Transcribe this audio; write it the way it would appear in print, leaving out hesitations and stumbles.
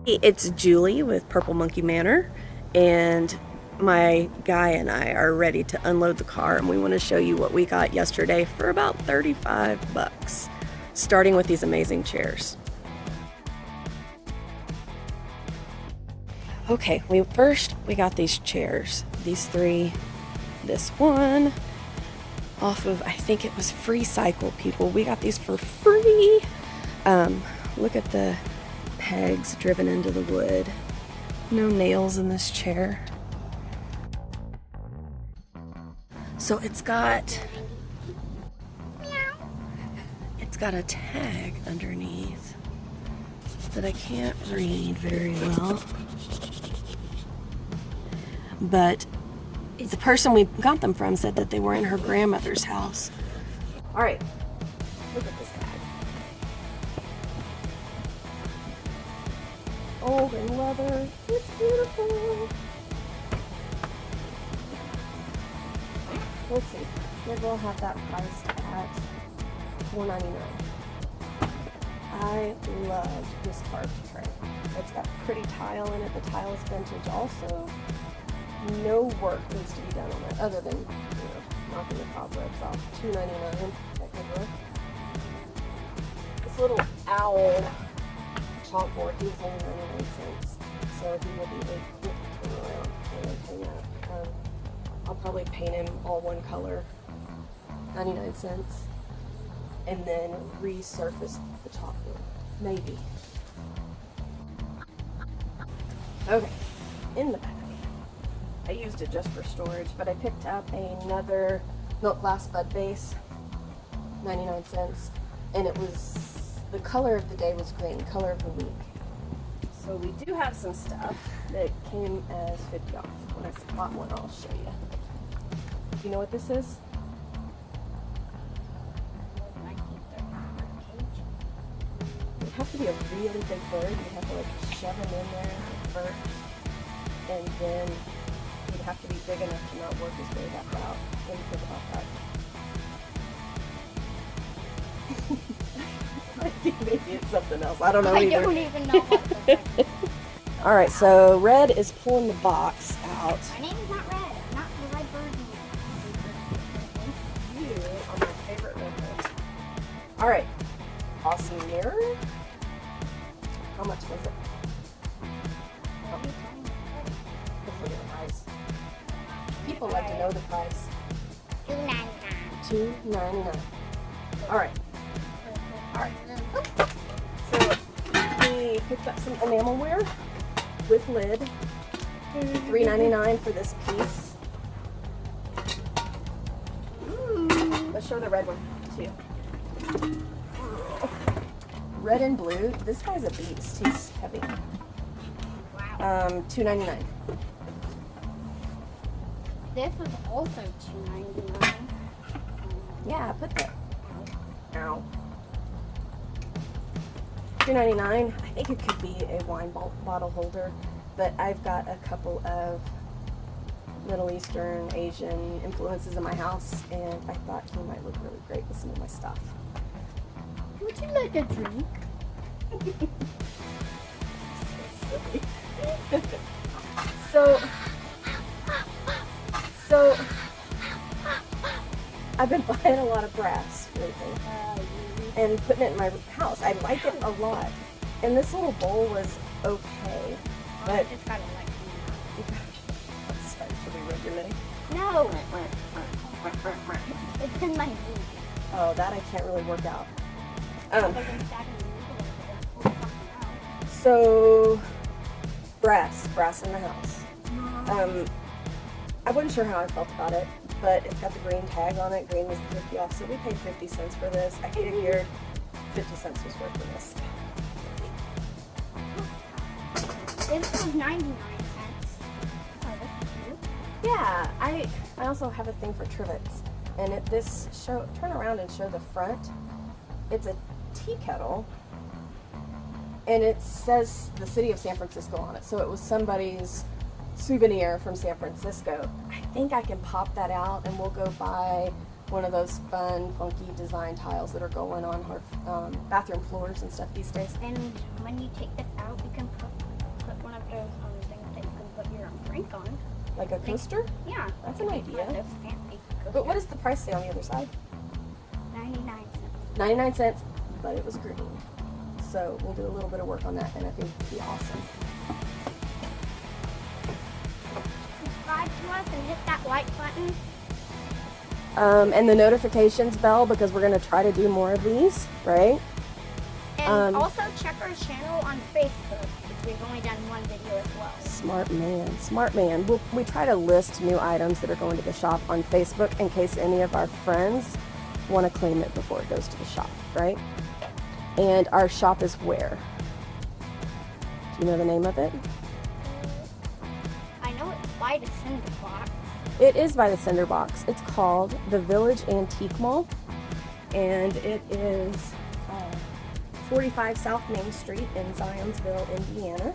It's Julie with Purple Monkey Manor, and my guy and I are ready to unload the car, and we want to show you what we got yesterday for about 35 bucks, starting with these amazing chairs. Okay, we got these chairs, these three, this one off of, I think it was Free Cycle, people. We got these for free. Look at the pegs driven into the wood. No nails in this chair. So it's got a tag underneath that I can't read very well. But the person we got them from said that they were in her grandmother's house. All right, look at this tag. Old and leather. It's beautiful. Let's see. Goodwill have that priced at $4.99. I love this carved tray. It's got pretty tile in it. The tile is vintage also. No work needs to be done on it other than, knocking the cobwebs off. $2.99 at Goodwill. This little owl chalkboard, he was only 99 cents. So he will be a quick turnaround when I hang out. I'll probably paint him all one color, 99 cents, and then resurface the chalkboard, maybe. Okay, in the bag. I used it just for storage, but I picked up another milk glass bud vase, 99 cents, and it was, the color of the day was green, color of the week. So we do have some stuff that came as 50 off. When I spot one, I'll show you. Do you know what this is? It would have to be a really big bird. You'd have to shove him in there first, and then he'd have to be big enough to not work his way back out. What do you think about that? I think maybe it's something else. I don't know either. I don't even know what the heck it is. All right, so Red is pulling the box out. My name is not Red. I'm not the red bird. You are my favorite redhead. All right, awesome mirror. How much was it? Let's look at the price. People like to know the price. $2.99. $2.99. All right. So we picked up some enamelware with lid. $3.99 for this piece. Let's show the red one too. Red and blue. This guy's a beast. He's heavy. Wow. $2.99. This was also $2.99. Yeah, put that. Ow. $2.99. I think it could be a wine bottle holder, but I've got a couple of Middle Eastern, Asian influences in my house, and I thought he might look really great with some of my stuff. Would you like a drink? So I've been buying a lot of brass lately and putting it in my house. I like it a lot. And this little bowl was okay, but I just gotta like sorry, should we rub your knee? No. It's in my knee. Oh, that I can't really work out. So brass in the house. I wasn't sure how I felt about it, but it's got the green tag on it. Green was 50 off, so we paid 50 cents for this. I figured 50 cents was worth this. This was 99 cents. Oh, that's cute. Yeah, I also have a thing for trivets, and turn around and show the front. It's a tea kettle, and it says the city of San Francisco on it, so it was somebody's souvenir from San Francisco. I think I can pop that out, and we'll go buy one of those fun, funky design tiles that are going on our bathroom floors and stuff these days. And when you take this out, you can put of those things that you can put your drink on. Like a coaster? Yeah. That's an idea. Those fancy But what does the price say on the other side? 99 cents. 99 cents, but it was green. So we'll do a little bit of work on that, and I think it'll be awesome. Subscribe to us and hit that like button. And the notifications bell, because we're going to try to do more of these, right? And also check our channel on Facebook, because we've only done one video as well. Smart man, smart man. We try to list new items that are going to the shop on Facebook in case any of our friends want to claim it before it goes to the shop, right? And our shop is where? Do you know the name of it? I know it's by the Cinder Box. It is by the Cinder Box. It's called the Village Antique Mall, and it is 45 South Main Street in Zionsville, Indiana.